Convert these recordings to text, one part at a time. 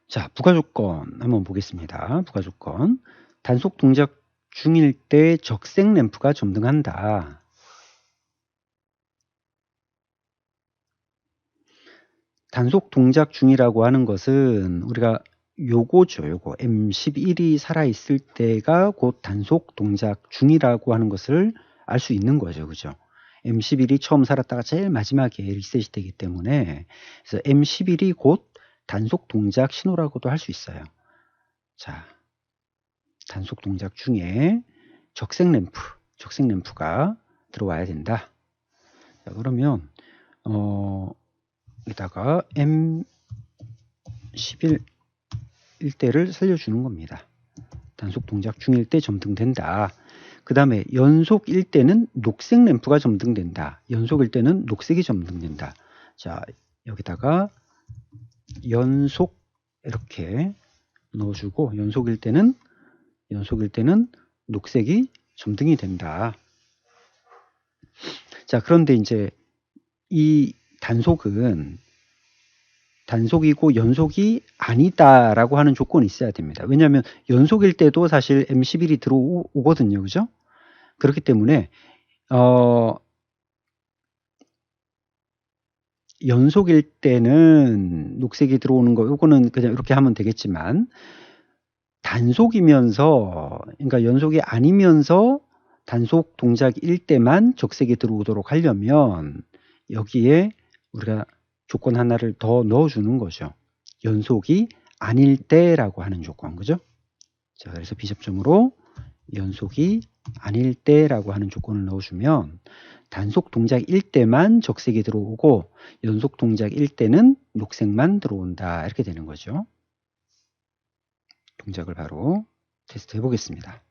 자, 부가조건 한번 보겠습니다. 부가조건. 단속 동작 중일 때 적색 램프가 점등한다. 단속 동작 중이라고 하는 것은 우리가 요거죠. 요거 M11이 살아있을 때가 곧 단속 동작 중이라고 하는 것을 알 수 있는 거죠. 그죠? M11이 처음 살았다가 제일 마지막에 리셋이 되기 때문에 그래서 M11이 곧 단속 동작 신호라고도 할 수 있어요. 자, 단속 동작 중에 적색 램프가 들어와야 된다. 자, 그러면 여기다가 M11 일대를 살려주는 겁니다. 단속 동작 중일 때 점등된다. 그 다음에 연속 일대는 녹색 램프가 점등된다. 연속 일대는 녹색이 점등된다. 자, 여기다가 연속 이렇게 넣어주고 연속 일대는 녹색이 점등이 된다. 자, 그런데 이제 이 단속이고 연속이 아니다라고 하는 조건이 있어야 됩니다. 왜냐하면 연속일 때도 사실 M11이 들어오거든요. 그죠? 그렇기 때문에 연속일 때는 녹색이 들어오는 거 요거는 그냥 이렇게 하면 되겠지만 단속이면서 그러니까 연속이 아니면서 단속 동작일 때만 적색이 들어오도록 하려면 여기에 우리가 조건 하나를 더 넣어주는 거죠. 연속이 아닐 때라고 하는 조건, 그죠? 자, 그래서 B접점으로 연속이 아닐 때라고 하는 조건을 넣어주면 단속 동작일 때만 적색이 들어오고 연속 동작일 때는 녹색만 들어온다. 이렇게 되는 거죠. 동작을 바로 테스트 해보겠습니다.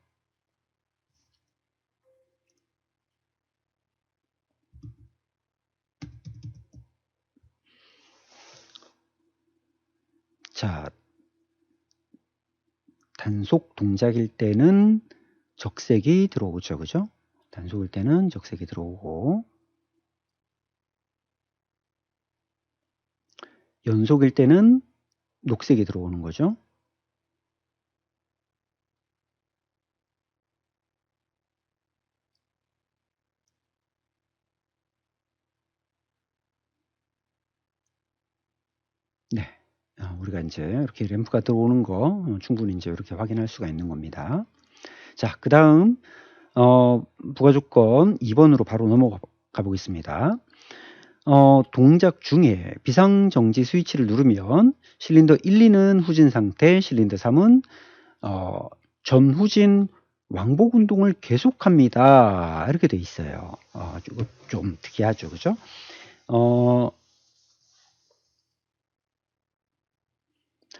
자, 단속 동작일 때는 적색이 들어오죠. 그죠? 단속일 때는 적색이 들어오고 연속일 때는 녹색이 들어오는 거죠. 네. 우리가 이제 이렇게 램프가 들어오는 거 충분히 이제 이렇게 확인할 수가 있는 겁니다. 자, 그 다음 부가조건 2번으로 바로 넘어가 보겠습니다. 동작 중에 비상정지 스위치를 누르면 실린더 1, 2는 후진 상태, 실린더 3은 전후진 왕복 운동을 계속합니다. 이렇게 돼 있어요. 좀 특이하죠, 그죠?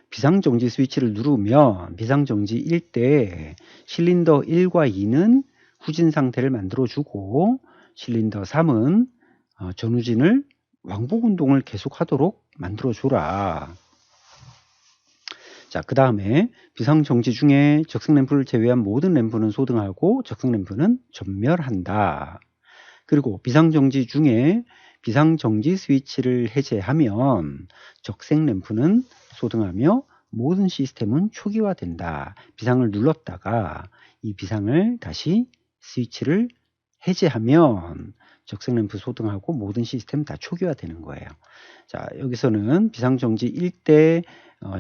비상정지 스위치를 누르면 비상정지일 때 실린더 1과 2는 후진 상태를 만들어주고 실린더 3은 전후진을 왕복 운동을 계속하도록 만들어줘라. 자, 그 다음에 비상정지 중에 적색 램프를 제외한 모든 램프는 소등하고 적색 램프는 전멸한다. 그리고 비상정지 중에 비상정지 스위치를 해제하면 적색 램프는 소등하며 모든 시스템은 초기화된다. 비상을 눌렀다가 이 비상을 다시 스위치를 해제하면 적색 램프 소등하고 모든 시스템 다 초기화되는 거예요. 자, 여기서는 비상정지일 때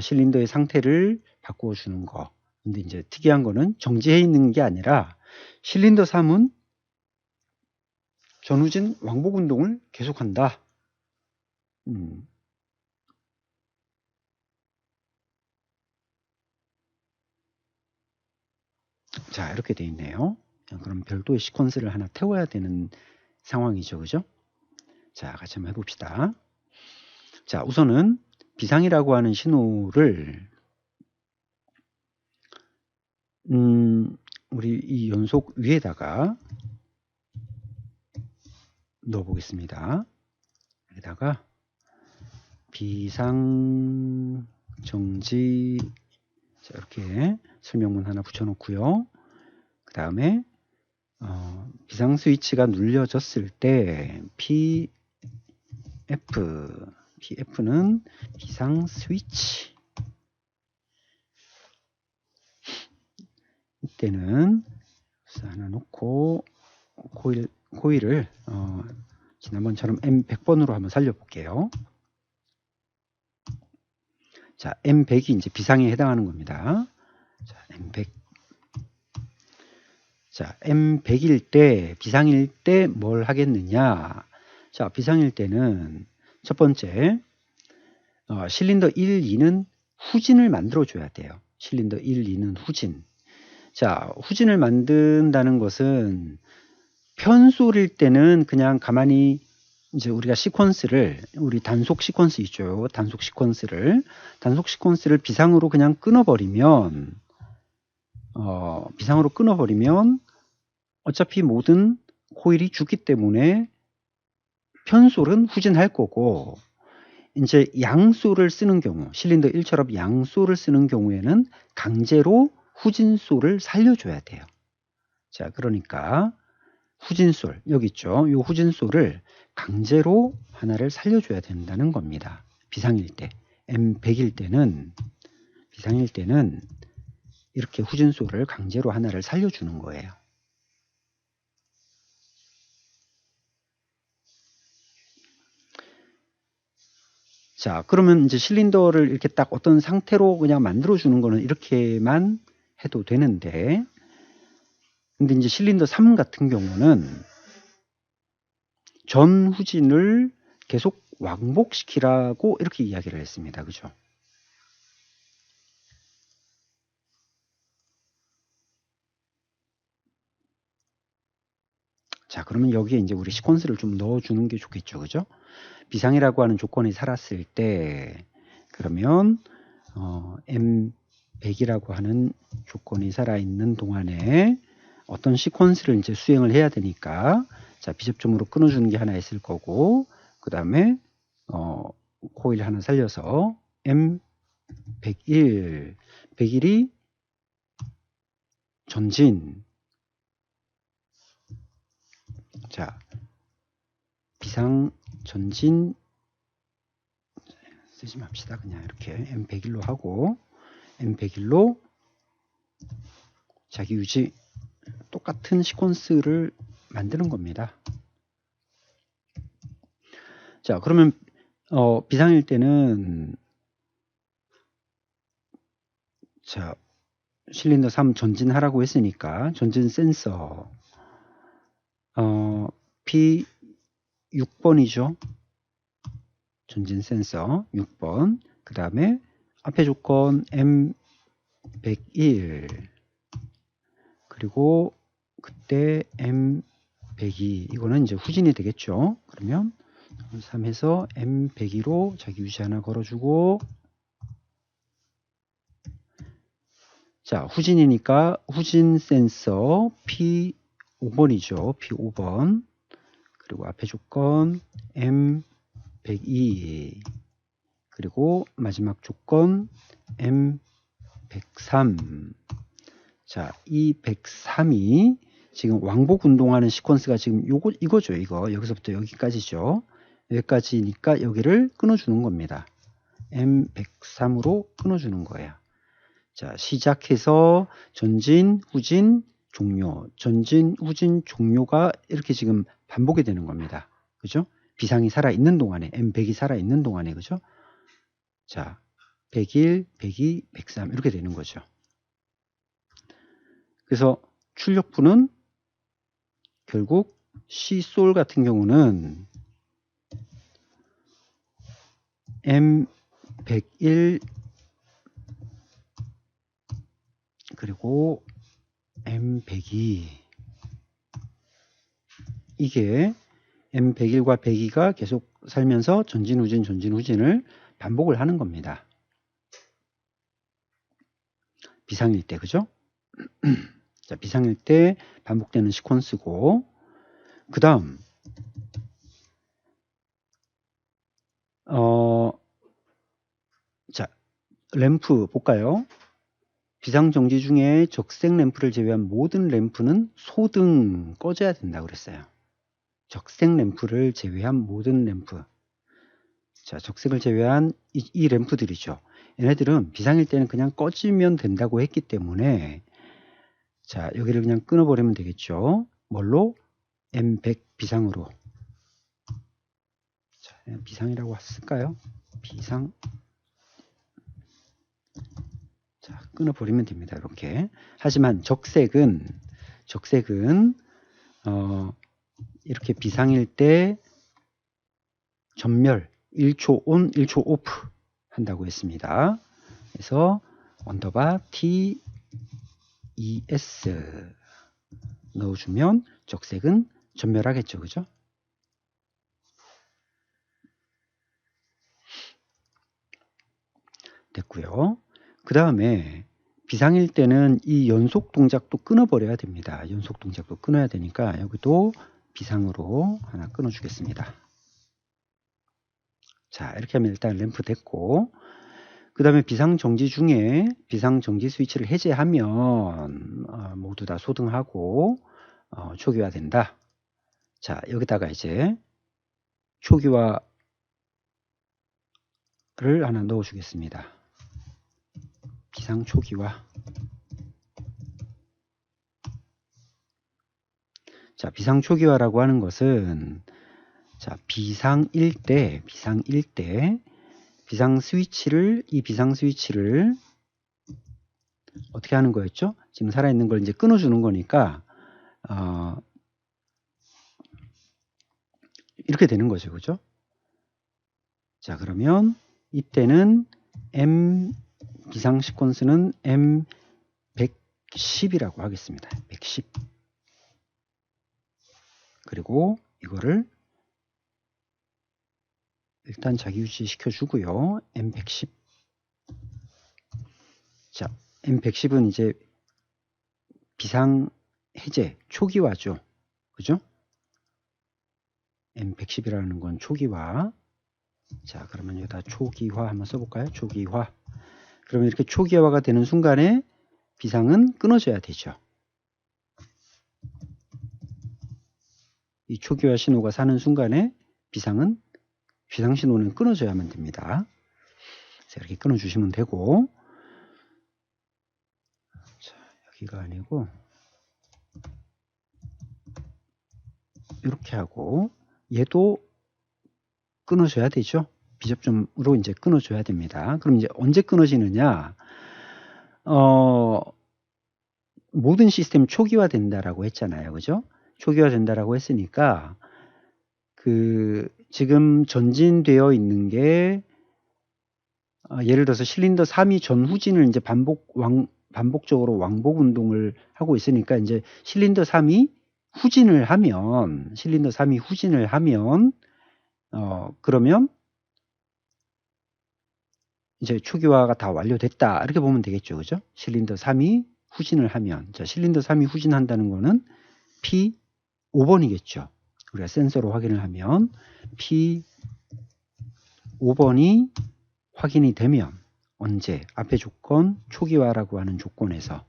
실린더의 상태를 바꾸어 주는 거. 근데 이제 특이한 거는 정지해 있는 게 아니라 실린더 3은 전후진 왕복 운동을 계속한다. 자, 이렇게 돼 있네요. 그럼 별도의 시퀀스를 하나 태워야 되는 상황이죠. 그죠? 자, 같이 한번 해봅시다. 자, 우선은 비상이라고 하는 신호를 우리 이 연속 위에다가 넣어 보겠습니다. 여기다가 비상정지, 자, 이렇게 설명문 하나 붙여놓고요. 그 다음에 비상 스위치가 눌려졌을 때 PF는 비상 스위치, 때는 하나 놓고 코일을 지난번처럼 M100번으로 한번 살려볼게요. 자, M100이 이제 비상에 해당하는 겁니다. 자, M100. 자, M100일 때, 비상일 때 뭘 하겠느냐? 자, 비상일 때는 첫 번째, 실린더 1, 2는 후진을 만들어 줘야 돼요. 실린더 1, 2는 후진. 자, 후진을 만든다는 것은 편솔일 때는 그냥 가만히 이제 우리가 시퀀스를, 우리 단속 시퀀스 있죠. 단속 시퀀스를 비상으로 그냥 끊어버리면, 어차피 모든 코일이 죽기 때문에 편솔은 후진할 거고, 이제 양솔을 쓰는 경우, 실린더 1처럼 양솔을 쓰는 경우에는 강제로 후진솔을 살려줘야 돼요. 자, 그러니까 후진솔, 여기 있죠. 이 후진솔을 강제로 하나를 살려줘야 된다는 겁니다. 비상일 때, M100일 때는, 비상일 때는 이렇게 후진솔을 강제로 하나를 살려주는 거예요. 자, 그러면 이제 실린더를 이렇게 딱 어떤 상태로 그냥 만들어주는 거는 이렇게만 해도 되는데, 근데 이제 실린더 3 같은 경우는 전 후진을 계속 왕복시키라고 이렇게 이야기를 했습니다. 그죠? 자, 그러면 여기에 이제 우리 시퀀스를 좀 넣어주는 게 좋겠죠. 그죠? 비상이라고 하는 조건이 살았을 때, 그러면, M100이라고 하는 조건이 살아있는 동안에 어떤 시퀀스를 이제 수행을 해야 되니까, 자, 비접점으로 끊어주는 게 하나 있을 거고, 그 다음에, 코일 하나 살려서 M101, 101이 전진. 자, 비상 전진 쓰지 맙시다. 그냥 이렇게 M101로 하고, M101로 자기 유지 똑같은 시퀀스를 만드는 겁니다. 자, 그러면 비상일 때는, 자, 실린더 3 전진하라고 했으니까 전진 센서 P6번이죠. 전진 센서 6번. 그 다음에 앞에 조건 M101, 그리고 그때 M102, 이거는 이제 후진이 되겠죠. 그러면 3에서 M102로 자기 유지 하나 걸어주고, 자, 후진이니까 후진 센서 P5번이죠. P5번. 그리고 앞에 조건 M102, 그리고 마지막 조건 M103. 자, 이 103이 지금 왕복 운동하는 시퀀스가 지금 이거죠. 이거 여기서부터 여기까지죠. 여기까지니까 여기를 끊어주는 겁니다. M103으로 끊어주는 거예요. 자, 시작해서 전진, 후진, 종료, 전진, 후진, 종료가 이렇게 지금 반복이 되는 겁니다. 그죠? 비상이 살아있는 동안에, M100이 살아있는 동안에, 그죠? 자, 101, 102, 103 이렇게 되는 거죠. 그래서 출력부는 결국 C솔 같은 경우는 M101 그리고 M102, 이게 M101과 102가 계속 살면서 전진 후진 전진 후진을 반복을 하는 겁니다. 비상일 때, 그죠? 자, 비상일 때 반복되는 시퀀스고, 그 다음 자, 램프 볼까요? 비상정지 중에 적색 램프를 제외한 모든 램프는 소등 꺼져야 된다고 그랬어요. 적색 램프를 제외한 모든 램프. 자, 적색을 제외한 이 램프들이죠. 얘네들은 비상일 때는 그냥 꺼지면 된다고 했기 때문에, 자, 여기를 그냥 끊어버리면 되겠죠. 뭘로? M100 비상으로. 자, 비상이라고 쓸까요? 비상. 자, 끊어버리면 됩니다. 이렇게. 하지만 적색은 이렇게 비상일 때 전멸 1초 온 1초 오프 한다고 했습니다. 그래서 언더바 TES 넣어주면 적색은 전멸하겠죠. 그죠? 됐고요. 그 다음에 비상일 때는 이 연속 동작도 끊어버려야 됩니다. 연속 동작도 끊어야 되니까 여기도 비상으로 하나 끊어주겠습니다. 자, 이렇게 하면 일단 램프 됐고, 그 다음에 비상정지 중에 비상정지 스위치를 해제하면 모두 다 소등하고 초기화 된다. 자, 여기다가 이제 초기화를 하나 넣어 주겠습니다. 비상 초기화. 자, 비상 초기화라고 하는 것은 자, 비상일 때 비상 스위치를 어떻게 하는 거였죠? 지금 살아있는 걸 이제 끊어주는 거니까 이렇게 되는 거죠. 그죠? 자, 그러면 이때는 비상 시퀀스는 M110이라고 하겠습니다. 110. 그리고 이거를 일단 자기유지 시켜주고요. M110. 자, M110은 이제 비상 해제 초기화죠. 그죠? M110이라는 건 초기화. 자, 그러면 여기다 초기화 한번 써볼까요? 초기화. 그러면 이렇게 초기화가 되는 순간에 비상은 끊어져야 되죠. 이 초기화 신호가 사는 순간에 비상 신호는 끊어져야만 됩니다. 자, 이렇게 끊어주시면 되고, 자, 여기가 아니고 이렇게 하고 얘도 끊어줘야 되죠. 비접점으로 이제 끊어줘야 됩니다. 그럼 이제 언제 끊어지느냐? 모든 시스템 초기화 된다라고 했잖아요. 그죠? 초기화 된다라고 했으니까 지금 전진되어 있는 게 예를 들어서 실린더 3이 전후진을 이제 반복적으로 왕복 운동을 하고 있으니까 이제 실린더 3이 후진을 하면 그러면 이제 초기화가 다 완료됐다 이렇게 보면 되겠죠. 그죠? 실린더 3이 후진을 하면, 자, 실린더 3이 후진한다는 거는 P5번이겠죠. 우리가 센서로 확인을 하면 P5번이 확인이 되면 언제? 앞에 조건 초기화라고 하는 조건에서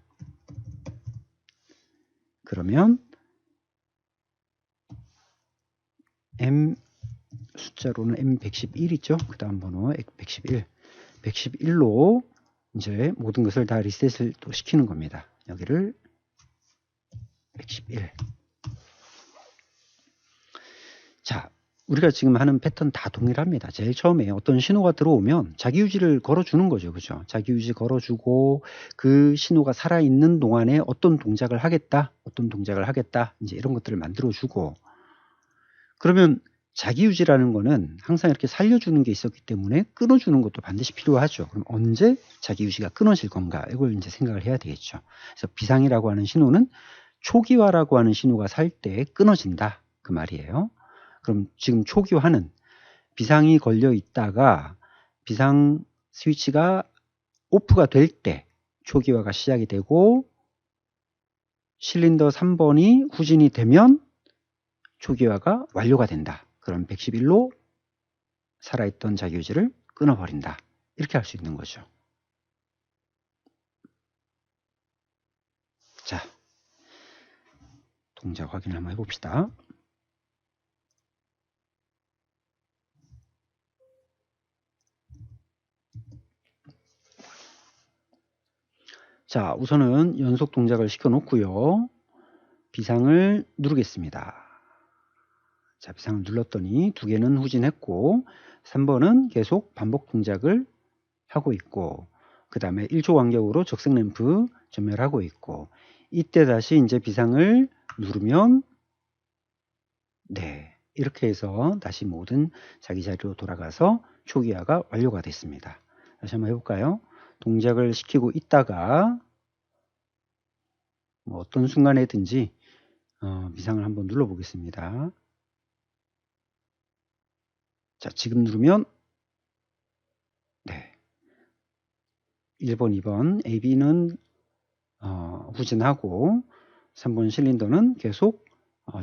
그러면 숫자로는 M111이죠. 그 다음 번호 111로 이제 모든 것을 다 리셋을 또 시키는 겁니다. 여기를 111. 자, 우리가 지금 하는 패턴 다 동일합니다. 제일 처음에 어떤 신호가 들어오면 자기유지를 걸어주는 거죠. 그죠? 자기유지 걸어주고 그 신호가 살아있는 동안에 어떤 동작을 하겠다. 이제 이런 것들을 만들어주고 그러면 자기유지라는 거는 항상 이렇게 살려주는 게 있었기 때문에 끊어주는 것도 반드시 필요하죠. 그럼 언제 자기유지가 끊어질 건가? 이걸 이제 생각을 해야 되겠죠. 그래서 비상이라고 하는 신호는 초기화라고 하는 신호가 살 때 끊어진다. 그 말이에요. 그럼 지금 초기화는 비상이 걸려 있다가 비상 스위치가 오프가 될 때 초기화가 시작이 되고 실린더 3번이 후진이 되면 초기화가 완료가 된다. 그럼 111로 살아있던 자기유지를 끊어버린다. 이렇게 할 수 있는 거죠. 자, 동작 확인을 한번 해봅시다. 자, 우선은 연속 동작을 시켜 놓고요. 비상을 누르겠습니다. 자, 비상을 눌렀더니 2개는 후진했고 3번은 계속 반복 동작을 하고 있고, 그 다음에 1초 간격으로 적색 램프 전멸하고 있고, 이때 다시 이제 비상을 누르면 네, 이렇게 해서 다시 모든 자기 자리로 돌아가서 초기화가 완료가 됐습니다. 다시 한번 해볼까요? 동작을 시키고 있다가 뭐 어떤 순간에든지 비상을 한번 눌러 보겠습니다. 자, 지금 누르면 네, 1번, 2번 AB는 후진하고 3번 실린더는 계속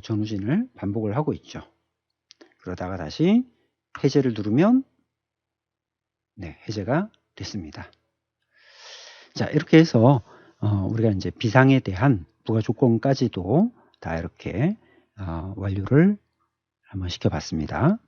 전후진을 반복을 하고 있죠. 그러다가 다시 해제를 누르면 네, 해제가 됐습니다. 자, 이렇게 해서 우리가 이제 비상에 대한 부가 조건까지도 다 이렇게 완료를 한번 시켜봤습니다.